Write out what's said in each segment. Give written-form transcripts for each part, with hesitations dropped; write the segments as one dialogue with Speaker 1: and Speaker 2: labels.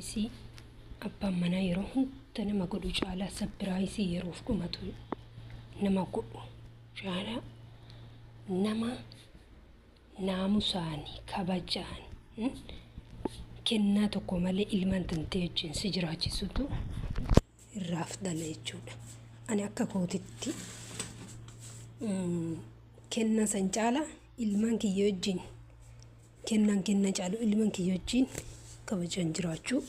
Speaker 1: Si abbaan manaa yeroo hunda nama godhu caalaa sabbiraayisii yeroof dhumatu nama godhu caalaa nama naamusaan kabajaan kennaa tokko malee ilmaan tantee wajjin si jiraachisutu irraaf dhala jechuudha. Ani akka kootitti kennaa san caalaa ilmaan kiyya wajjin kenna caalu ilmaan kiyya wajjin kabajaan jiraachuu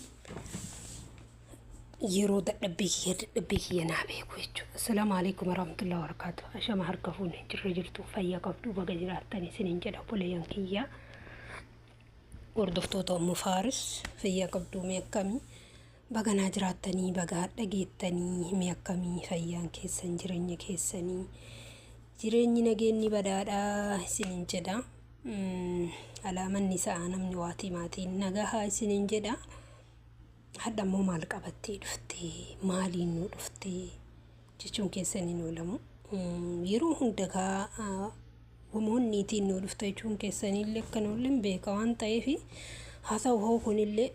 Speaker 1: yeroo dadhabbii kiyya naa beeku jechuudha. Assalaamu alaykum warahmatullahi wabarakatuh. Ashama harka fuune jirra jirtu fayyaa qabdu baga jiraattan isiniin jedha obboleeyyan kiyya. Hordoftoota Ummu Faaris fayyaa qabdu mee akkamii baga naa jiraattanii baga dhageettanii mee akkamii fayyaan keessan jireenya keessanii jireenyi nageenyi badaadhaa isiniin jedha. Alaamanni isaa namni waatii maatiin nagahaa isiniin jedha. Hadda immoo maal qabattee dhuftee maaliin nu dhuftee jechuun keessanii nu lamu yeroo hundakaa wamoonniitiin nu dhufte jechuun keessaniillee akka nullee beeka waan ta'eef haa ta'u hoo kunillee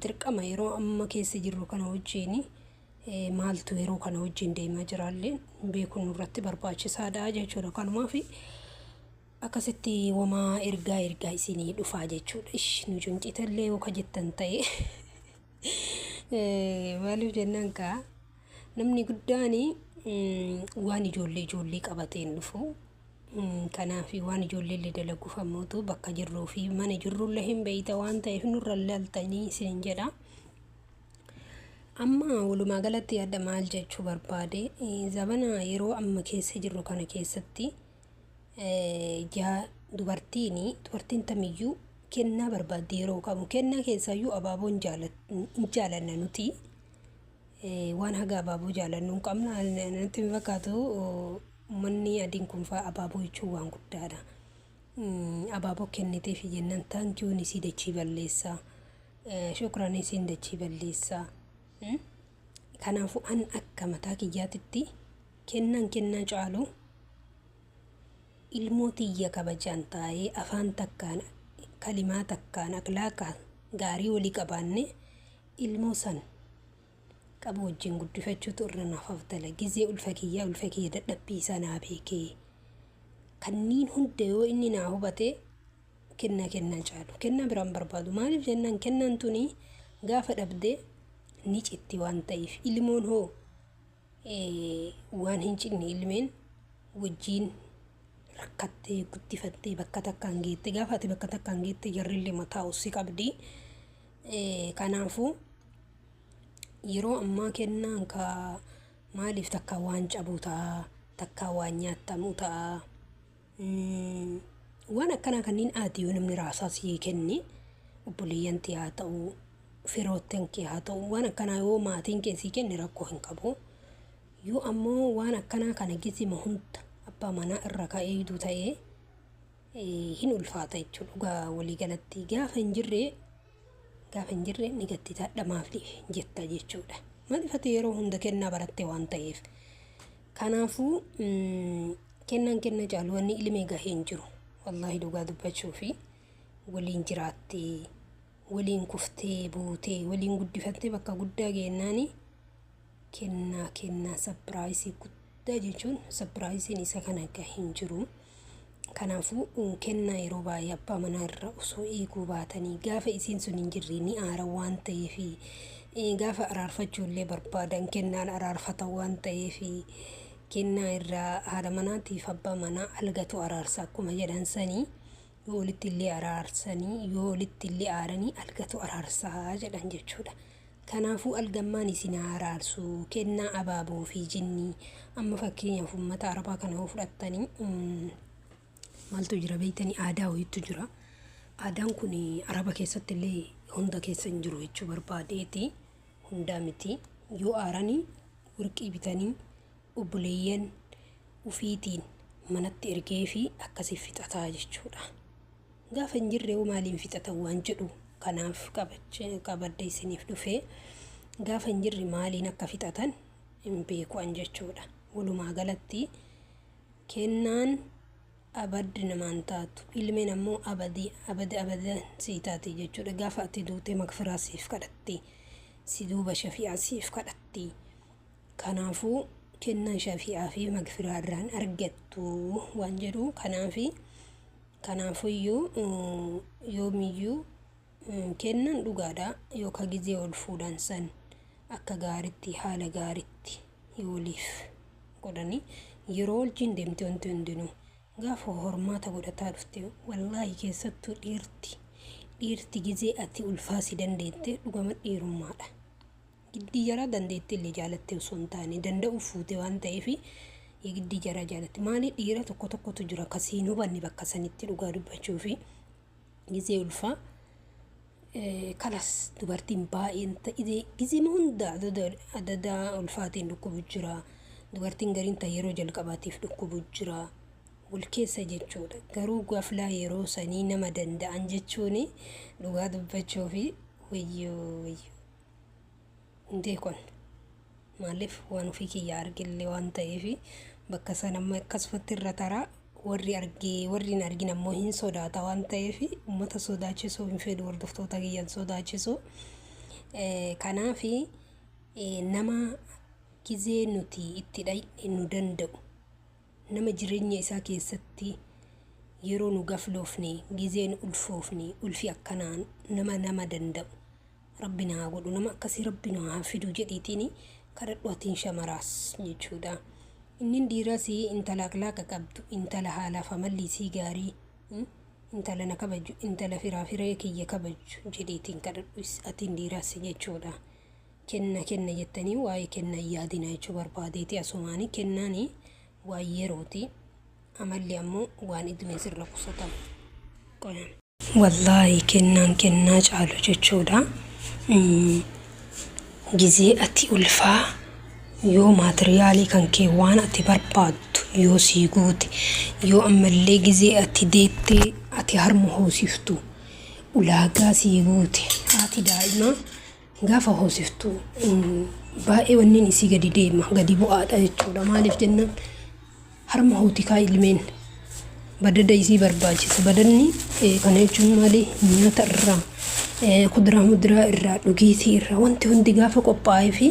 Speaker 1: dirqama yeroo amma keessa jirru kana wajjin maaltu yeroo kana wajjin deemaa jiraallee beekuun irratti barbaachisaadha jechuudha. Kanumaaf akkasitti wamaa ergaa isinii dhufaa jechuudha. Nu cuncitallee yoo kajettan ta'e maaliif jennaan kaa namni guddaan waan ijoollee qabateen dhufu kanaaf waan ijoollee dalaguuf ammoo bakka jirruu fi mana jirrullee hin beeyta waan ta'eef nurra laaltanii isin jedha. Amma walumaa galatti yaada maal jechuu barbaade zabana yeroo amma keessa jirru kana keessatti dubartiin tamiyyuu kennaa barbaadde yeroo qabu kennaa keessaayyuu abaaboon jaalanna nuti waan haga abaaboo jaalannu qabna natti fakkaatu manni adiin kun faa abaaboo jechuun waan guddaadha. Abaaboo kenniteef jennaan taankiyoon isii dachii balleessa shukran isiin dachii balleessa. Kanaafuu an akka mataa kiyyaatitti kennaa caalu ilmootiyya kabajaan taa'ee afaan takkaan kalimaa takkaan akhlaaqa gaarii walii qabaanne ilmoo san qabu wajjin guddifachuutu irra naaf aftala. Gizee ulfa kiyya dadhabbii sanaa beekee kanniin hunda yoo inni naa hubate kennaa caalu kennaa biraan barbaadu. Maaliif jennaan kennaan tuni gaafa dhabdee ni citti waan ta'eef ilmoon hoo waan hin cinne ilmeen wajjin rakkattee guddifattee bakka takkaan geette gaafa ati bakka takkaan geette jarrillee mataa ussi qabdi. Kanaafuu yeroo ammaa kennaan ka maaliif takka waan cabuu ta'a takka waan nyaattamu ta'a waan akkanaa kanniin aati yoo namni raasaa sii kenne obboleeyyan kee haa ta'u firootten kee haa ta'u waan akkanaa yoo maatiin kee sii kenne rakkoo hin qabu. Yoo ammoo waan akkanaa kana gizima hunda abbaa manaa irra ka'eetu ta'ee hin ulfaata jechuudha. Dhugaa walii galatti gaafa hin jirre ni gatti taadhamaaf jetta jechuudha. Maaliif ati yeroo hunda kennaa baratte waan ta'eef. Kanaafuu kenna caalu wanni ilmee gahee hin jiru. Wallaahi dhugaa dubbachuu fi waliin jiraattee waliin kuftee buutee waliin guddifattee bakka guddaa geennaani kennaa sabbiraayisii guddaa jechuun sabbiraayisiin isa kana gahee hin jiru. Kanaafuu kennaa yeroo baay'ee abbaa manaa irra osoo eeguu baatanii gaafa isiin sun hin jirre ni aara waan ta'eef gaafa araarfachuullee barbaadan kennaan araarfata waan ta'eef kennaa irraa haadha manaatiif abbaa manaa algatu araarsa akkuma jedhan sanii yoo walitti illee araarsanii yoo walitti illee aaranii algatu araarsaa jedhan jechuudha. Kanaafuu algammaan isin araarsu kennaa abaaboo fi jinnii amma fakkeenyaaf uummata arabaa kana yoo fudhattanii maaltu jira beeytanii aadaa wayiitu jira. Aadaan kun araba keessatti illee hunda keessa hin jiru jechuu barbaadeeti hundaa miti. Yoo aaranii warqii bitanii obboleeyyan ufiitiin manatti ergee fi akkasii fixataa jechuudha. Gaafa hin jirre maaliin fixatan waan jedhu kanaaf qabadde isiniif dhufee gaafa hin jirre maaliin akka fixatan hin beekuan jechuudha. Walumaa galatti kennaan abaddi namaan taatu ilmeen ammoo abada sii taati jechuudha. Gaafa ati duute magfiraa siif kadhatti si duuba shafi'aa siif kadhatti. Kanaafuu kennaa shafi'aa fi magfiraa irraan argattu waan jedhu. Kanaafuyyuu yoomiyyuu kennan dhugaadha yookaan gizee ol fuudhan san akka gaaritti haala gaaritti yooliif godhanii yeroo wajjin deemte wanti hundinuu gaafa hormaata godhataa dhufte wallaahi keessattuu dhiirti gizee ati ulfaasi dandeette dhugama dhiirummaadha. Giddii jaraa dandeette illee jaalatte osoo hin taane danda'u fuute waan ta'eef giddii jaraa jaalatte. Maali dhiira tokkotu jira akkasiin hubanne bakka sanitti dhugaa dubbachuu fi gizee ulfaa kalas dubartiin baay'een ta'e gizee hunda adada ulfaatiin dhukkubu jira. Dubartiin gariin ta'e yeroo jalqabaatiif dhukkubu jira. Wal keessa jechuudha. Garuu gaflaa yeroo sanii nama danda'an jechuun dhugaa dubbachuu fi wayyoo ndeekon maaliif waan ofii kiyya argillee waan ta'eef bakka sana amma akkasumatti irra taraa warri argin ammoo hin sodaata waan ta'eef uummata sodaachisuu hin fedhu hordoftoota kiyyan sodaachisuu. Kanaaf nama gizee nuti itti dhayne nu danda'u nama jireenya isaa keessatti yeroo nu gafloofne gizeen ulfoofne ulfi akkanaan nama danda'u rabbina haa godhu nama akkasii rabbina haa fidu jedhiitiin kadhadhu atiin shamaraas jechuudha. Inni dhiiraas intala akhlaaqa qabdu intala haalaf amalliisii gaarii intala na kabaju intala firee kiyya kabaju jedhiitiin kadhadhu atiin dhiiraas jechuudha. Kenna jettanii waa'ee kenna yaadina jechuu barbaadeeti asumaanii kennaanii waa'ee yerooti amalli ammoo waan idumee sirra qusatamu qoyan. Wallaahi kennaa caalu jechuudha. Gizee ati ulfaa yoo maatiriyaalii kan kee waan ati barbaaddu yoo sii guute yoo ammallee gizee ati deettee ati harma hoosiftu ulaagaa sii guute haati daa'ima gaafa hoosiftu baay'ee wanniin isii gadi deema gadi bu'aadha jechuudha. Maaliif jennaan harma hootikaa ilmeen badada isii barbaachisa. Badanni kana jechuun maali nyaata irraa kuduraa muduraa irraa dhugiitii irraa wanti hundi gaafa qophaa'ee fi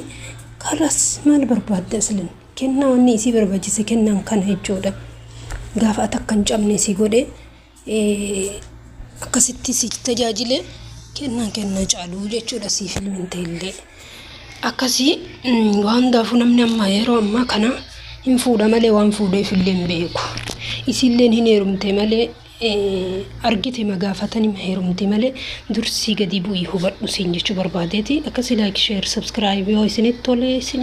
Speaker 1: karas maal barbaadde aslan kennaa wanni isii barbaachisa kennaan kana jechuudha. Gaafa ati akka hin cabne si godhe akkasitti si tajaajile kennaa caaluu jechuudha. Siif ilmin ta'ellee akkasii waan daafuu namni amma yeroo ammaa kana hin fuudha malee waan fuudheef illee hin beeku. Isilleen hin heerumte malee argite magaafatanii heerumte malee dursii gadi bu'ii hubadhu siin jechuu barbaadeeti. Akkasii like share subscribe yoo isinitti tole isin